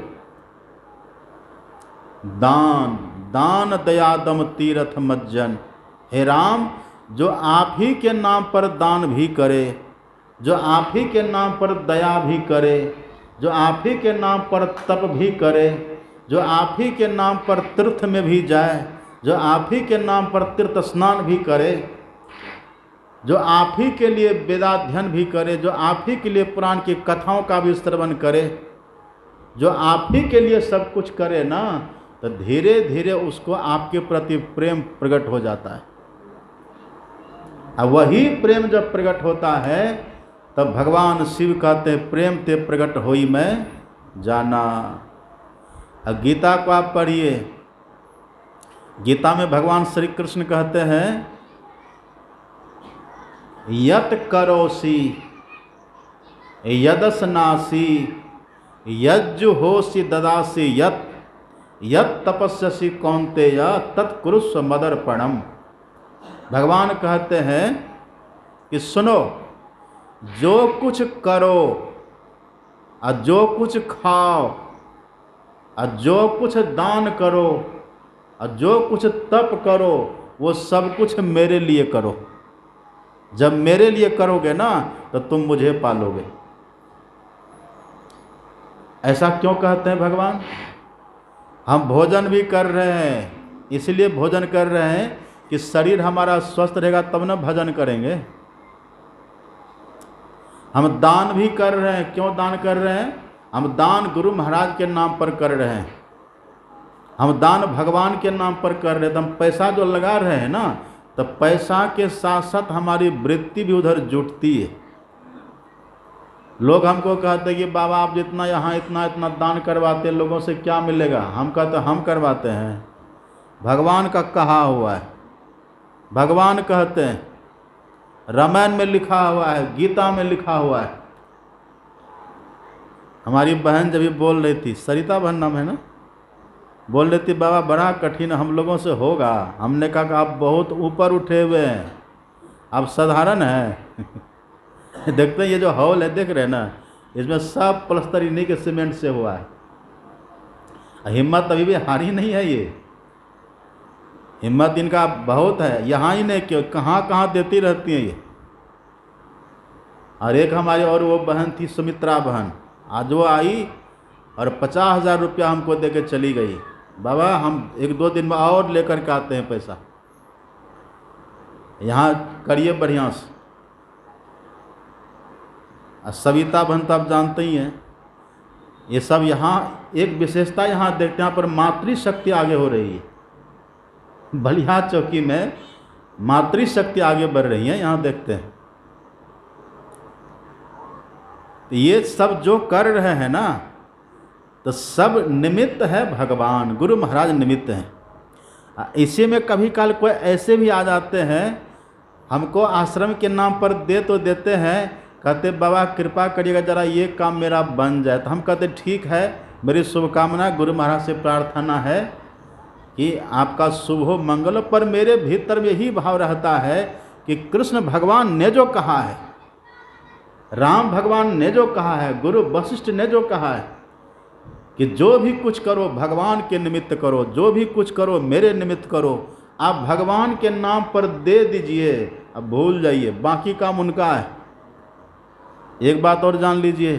दान, दान दया दम तीरथ मज्जन। हे राम, जो आप ही के नाम पर दान भी करे, जो आप ही के नाम पर दया भी करे, जो आप ही के नाम पर तप भी करे, जो आप ही के नाम पर तीर्थ में भी जाए, जो आप ही के नाम पर तीर्थ स्नान भी करे, जो आप ही के लिए वेदाध्ययन भी करे, जो आप ही के लिए पुराण की कथाओं का भी श्रवण करे, जो आप ही के लिए सब कुछ करे ना, तो धीरे धीरे उसको आपके प्रति प्रेम प्रकट हो जाता है। अब वही प्रेम जब प्रकट होता है तब भगवान शिव कहते हैं, प्रेम ते प्रकट होई मैं जाना। अब गीता को आप पढ़िए, गीता में भगवान श्री कृष्ण कहते हैं, यत करोसी यदसनासी यज्जु होसी ददासी यत यत तपस्यसी कौन्तेय तत्कुरुस्व मदर्पणम। भगवान कहते हैं कि सुनो, जो कुछ करो और जो कुछ खाओ और जो कुछ दान करो और जो कुछ तप करो, वो सब कुछ मेरे लिए करो। जब मेरे लिए करोगे ना तो तुम मुझे पालोगे। ऐसा क्यों कहते हैं भगवान? हम भोजन भी कर रहे हैं, इसलिए भोजन कर रहे हैं कि शरीर हमारा स्वस्थ रहेगा तब ना भजन करेंगे। हम दान भी कर रहे हैं, क्यों दान कर रहे हैं? हम दान गुरु महाराज के नाम पर कर रहे हैं, हम दान भगवान के नाम पर कर रहे हैं। तो हम पैसा जो लगा रहे हैं ना, तो पैसा के साथ साथ हमारी वृत्ति भी उधर जुटती है। लोग हमको कहते हैं कि बाबा आप जितना यहाँ इतना इतना दान करवाते हैं, लोगों से क्या मिलेगा? हम कहते हम करवाते हैं, भगवान का कहा हुआ है। भगवान कहते हैं, रामायण में लिखा हुआ है, गीता में लिखा हुआ है। हमारी बहन जब भी बोल रही थी, सरिता बहन नाम है ना, बोल रही थी बाबा बड़ा कठिन हम लोगों से होगा। हमने कहा कि आप बहुत ऊपर उठे हुए हैं, आप साधारण हैं। देखते हैं ये जो हॉल है देख रहे हैं ना, इसमें सब प्लस्तर इन्हीं के सीमेंट से हुआ है। हिम्मत अभी भी हारी नहीं है, ये हिम्मत इनका बहुत है। यहाँ ही नहीं, क्यों कहाँ कहाँ देती रहती हैं ये। और एक हमारी और वो बहन थी सुमित्रा बहन, आज वो आई और 50,000 रुपया हमको दे के चली गई। बाबा हम 1-2 दिन में और लेकर के आते हैं पैसा, यहाँ करिए बढ़िया से। सविता बहन तो आप जानते ही हैं। ये सब यहाँ एक विशेषता यहाँ देखते हैं, यहाँ पर मातृशक्ति आगे हो रही है। बलिया चौकी में मातृशक्ति आगे बढ़ रही है, यहाँ देखते हैं। तो ये सब जो कर रहे हैं ना, तो सब निमित्त है भगवान, गुरु महाराज निमित्त हैं। इसी में कभी काल कोई ऐसे भी आ जाते हैं, हमको आश्रम के नाम पर दे तो देते हैं, कहते बाबा कृपा करिएगा जरा ये काम मेरा बन जाए। तो हम कहते ठीक है, मेरी शुभकामना गुरु महाराज से प्रार्थना है कि आपका शुभ हो, मंगल। पर मेरे भीतर में यही भाव रहता है कि कृष्ण भगवान ने जो कहा है, राम भगवान ने जो कहा है, गुरु वशिष्ठ ने जो कहा है कि जो भी कुछ करो भगवान के निमित्त करो, जो भी कुछ करो मेरे निमित्त करो, आप भगवान के नाम पर दे दीजिए, अब भूल जाइए, बाकी काम उनका है। एक बात और जान लीजिए,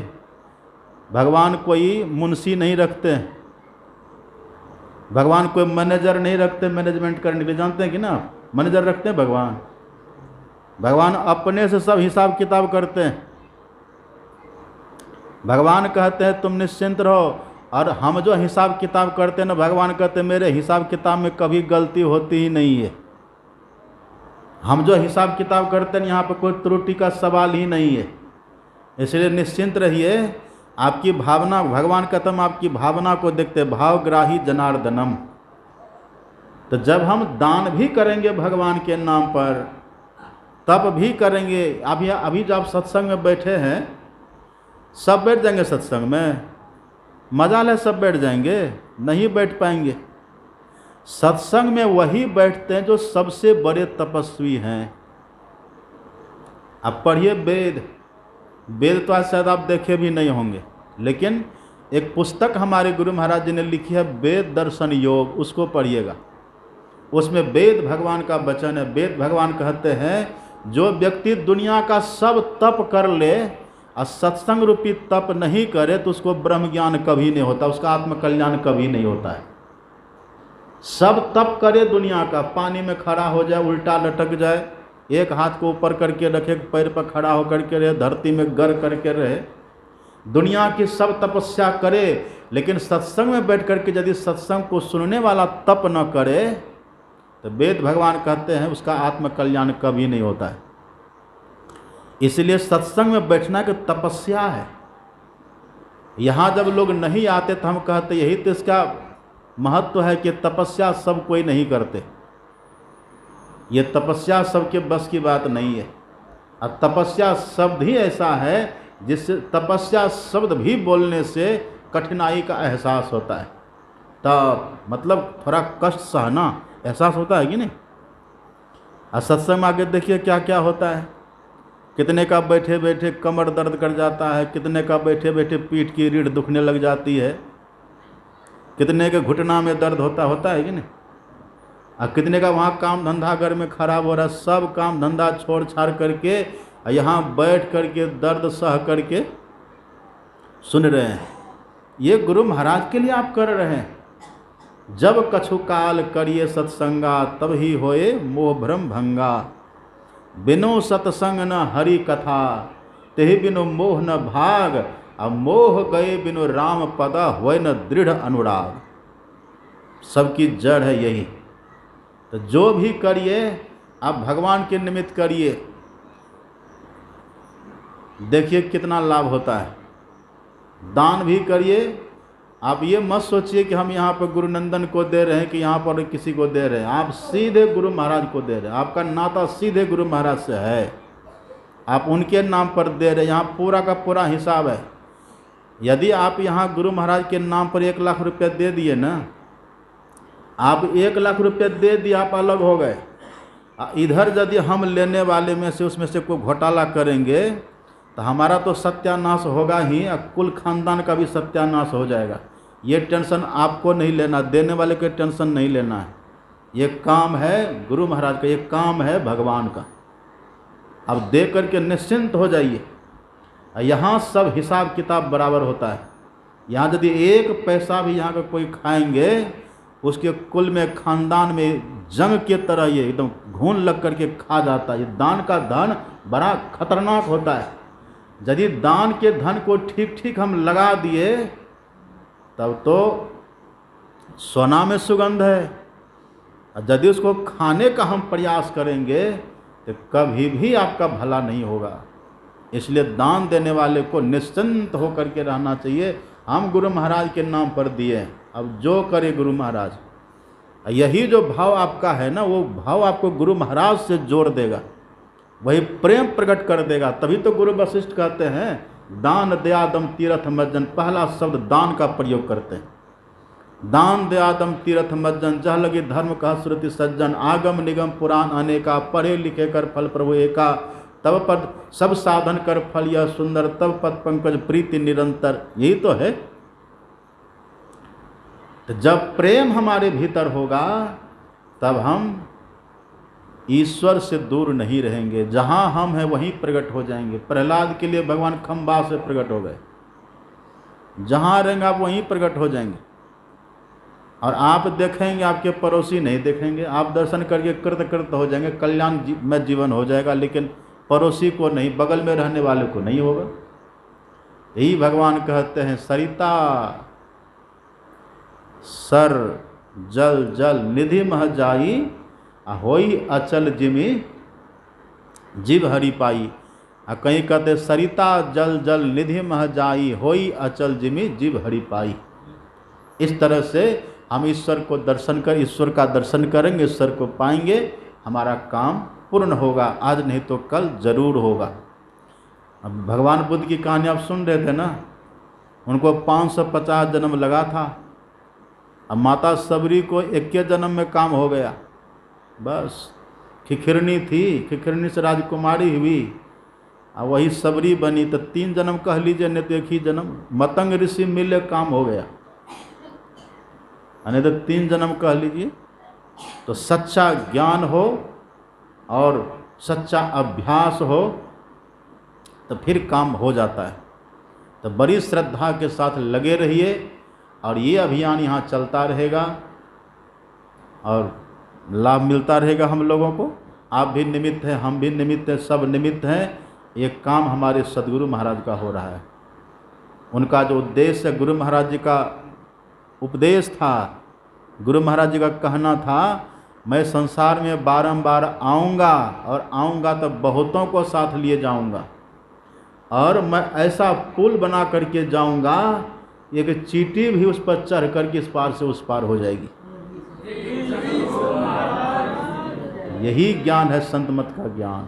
भगवान कोई मुंशी नहीं रखते, भगवान कोई मैनेजर नहीं रखते मैनेजमेंट करने के लिए, जानते हैं कि ना, मैनेजर रखते हैं भगवान। भगवान अपने से सब हिसाब किताब करते हैं। भगवान कहते हैं तुम निश्चिंत रहो, और हम जो हिसाब किताब करते हैं ना, भगवान कहते हैं मेरे हिसाब किताब में कभी गलती होती ही नहीं है। हम जो हिसाब किताब करते हैं यहाँ पर कोई त्रुटि का सवाल ही नहीं है। इसलिए निश्चिंत रहिए, आपकी भावना, भगवान कहते हैं आपकी भावना को देखते, भावग्राही जनार्दनम। तो जब हम दान भी करेंगे भगवान के नाम पर, तब भी करेंगे। अभी जब आप सत्संग में बैठे हैं, सब बैठ जाएंगे सत्संग में, मजा ले, सब बैठ जाएंगे? नहीं बैठ पाएंगे। सत्संग में वही बैठते हैं जो सबसे बड़े तपस्वी हैं। आप पढ़िए वेद, वेद तो आज शायद आप देखे भी नहीं होंगे, लेकिन एक पुस्तक हमारे गुरु महाराज जी ने लिखी है, वेद दर्शन योग, उसको पढ़िएगा। उसमें वेद भगवान का वचन है। वेद भगवान कहते हैं जो व्यक्ति दुनिया का सब तप कर ले और सत्संग रूपी तप नहीं करे तो उसको ब्रह्म ज्ञान कभी नहीं होता, उसका आत्मकल्याण कभी नहीं होता है। सब तप करे दुनिया का, पानी में खड़ा हो जाए, उल्टा लटक जाए, एक हाथ को ऊपर करके रखे, पैर पर खड़ा होकर के रहे, धरती में गर करके रहे, दुनिया की सब तपस्या करे, लेकिन सत्संग में बैठ करके यदि सत्संग को सुनने वाला तप न करे तो वेद भगवान कहते हैं उसका आत्मकल्याण कभी नहीं होता है। इसलिए सत्संग में बैठना की तपस्या है। यहाँ जब लोग नहीं आते तो हम कहते यही तो इसका महत्व है कि तपस्या सब कोई नहीं करते। ये तपस्या सबके बस की बात नहीं है। और तपस्या शब्द ही ऐसा है जिससे, तपस्या शब्द भी बोलने से कठिनाई का एहसास होता है। तब मतलब थोड़ा कष्ट सहना एहसास होता है कि नहीं। और सत्संग में आगे देखिए क्या क्या होता है। कितने का बैठे बैठे कमर दर्द कर जाता है, कितने का बैठे बैठे पीठ की रीढ़ दुखने लग जाती है, कितने के घुटना में दर्द होता है कि नहीं। और कितने का वहाँ काम धंधा घर में खराब हो रहा है, सब काम धंधा छोड़ छाड़ करके यहाँ बैठ करके दर्द सह करके सुन रहे हैं। ये गुरु महाराज के लिए आप कर रहे हैं। जब कछु काल करिए सत्संगा, तब ही होए मोह भ्रम भंगा। बिनु सत्संग न हरि कथा, तेहि बिनु मोह न भाग। अब मोह गए बिनु राम पदा, होए न दृढ़ अनुराग। सबकी जड़ है यही। तो जो भी करिए आप भगवान के निमित्त करिए, देखिए कितना लाभ होता है। दान भी करिए। आप ये मत सोचिए कि हम यहाँ पर गुरु नंदन को दे रहे हैं कि यहाँ पर किसी को दे रहे हैं। आप सीधे गुरु महाराज को दे रहे हैं। आपका नाता सीधे गुरु महाराज से है, आप उनके नाम पर दे रहे हैं। यहाँ पूरा का पूरा हिसाब है। यदि आप यहाँ गुरु महाराज के नाम पर 1 लाख रुपये दे दिए ना, आप 1 लाख रुपये दे दिए, आप अलग हो गए। इधर यदि हम लेने वाले में से उसमें से कोई घोटाला करेंगे तो हमारा तो सत्यानाश होगा ही, कुल खानदान का भी सत्यानाश हो जाएगा। ये टेंशन आपको नहीं लेना, देने वाले को टेंशन नहीं लेना है। ये काम है गुरु महाराज का, ये काम है भगवान का। अब दे करके निश्चिंत हो जाइए। यहाँ सब हिसाब किताब बराबर होता है। यहाँ यदि 1 पैसा भी यहाँ का कोई खाएंगे, उसके कुल में खानदान में जंग के तरह ये एकदम घून लग करके खा जाता है। ये दान का धन बड़ा खतरनाक होता है। यदि दान के धन को ठीक ठीक हम लगा दिए तब तो सोना में सुगंध है। और यदि उसको खाने का हम प्रयास करेंगे तो कभी भी आपका भला नहीं होगा। इसलिए दान देने वाले को निश्चिंत होकर के रहना चाहिए। हम गुरु महाराज के नाम पर दिए, अब जो करे गुरु महाराज। यही जो भाव आपका है ना, वो भाव आपको गुरु महाराज से जोड़ देगा, वही प्रेम प्रकट कर देगा। तभी तो गुरु वशिष्ठ कहते हैं दान दयादम तीर्थ मज्जन। पहला शब्द दान का प्रयोग करते हैं। दान दयादम तीर्थ मज्जन, जह लगे धर्म कह श्रुति सज्जन। आगम निगम पुराण अनेका, पढ़े लिखे कर फल प्रभु एका। तब पद सब साधन कर फल यह सुंदर, तब पद पंकज प्रीति निरंतर। यही तो है। तो जब प्रेम हमारे भीतर होगा तब हम ईश्वर से दूर नहीं रहेंगे। जहाँ हम हैं वहीं प्रकट हो जाएंगे। प्रहलाद के लिए भगवान खंबा से प्रकट हो गए। जहाँ रहेंगे आप वहीं प्रकट हो जाएंगे। और आप देखेंगे, आपके पड़ोसी नहीं देखेंगे। आप दर्शन करके कृत कृत हो जाएंगे, कल्याण में जीवन हो जाएगा, लेकिन पड़ोसी को नहीं, बगल में रहने वाले को नहीं होगा। यही भगवान कहते हैं, सरिता सर जल जल निधि मह जाई, होई अचल जिमि जीव हरि पाई। कहीं कहते सरिता जल जल निधि मह जाई, होई अचल जिमि जीव हरि पाई। इस तरह से हम ईश्वर को दर्शन कर, ईश्वर का दर्शन करेंगे, ईश्वर को पाएंगे, हमारा काम पूर्ण होगा। आज नहीं तो कल जरूर होगा। अब भगवान बुद्ध की कहानी आप सुन रहे थे ना, उनको 550 जन्म लगा था। अब माता सबरी को 21 जन्म में काम हो गया। बस खिखिरनी थी, खिखिरनी से राजकुमारी हुई, और वही सबरी बनी। तो 3 जन्म कह लीजिए, नहीं तो 1 ही जन्म। मतंग ऋषि मिले, काम हो गया। नहीं तो 3 जन्म कह लीजिए। तो सच्चा ज्ञान हो और सच्चा अभ्यास हो तो फिर काम हो जाता है। तो बड़ी श्रद्धा के साथ लगे रहिए, और ये अभियान यहाँ चलता रहेगा और लाभ मिलता रहेगा हम लोगों को। आप भी निमित्त हैं, हम भी निमित्त हैं, सब निमित्त हैं। ये काम हमारे सदगुरु महाराज का हो रहा है। उनका जो उद्देश्य है, गुरु महाराज जी का उपदेश था, गुरु महाराज जी का कहना था, मैं संसार में बारंबार आऊँगा, और आऊँगा तो बहुतों को साथ लिए जाऊँगा, और मैं ऐसा पुल बना करके जाऊँगा, एक चींटी भी उस पर चढ़ करके इस पार से उस पार हो जाएगी। यही ज्ञान है संत मत का ज्ञान।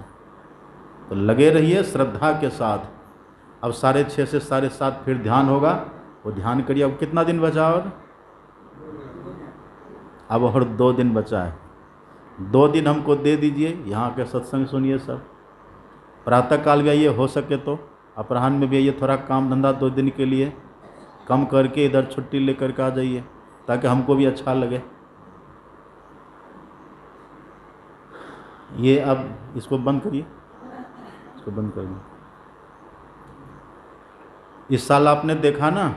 तो लगे रहिए श्रद्धा के साथ। अब 6:30 से 7:30 फिर ध्यान होगा, वो ध्यान करिए। अब कितना दिन बचा? और 2 दिन बचा है। 2 दिन हमको दे दीजिए, यहाँ के सत्संग सुनिए सब। प्रातः काल भी आइए, हो सके तो अपराह्न में भी आइए। थोड़ा काम धंधा 2 दिन के लिए कम करके इधर छुट्टी लेकर के आ जाइए, ताकि हमको भी अच्छा लगे। ये अब इसको बंद करिए, इसको बंद करिए। इस साल आपने देखा ना,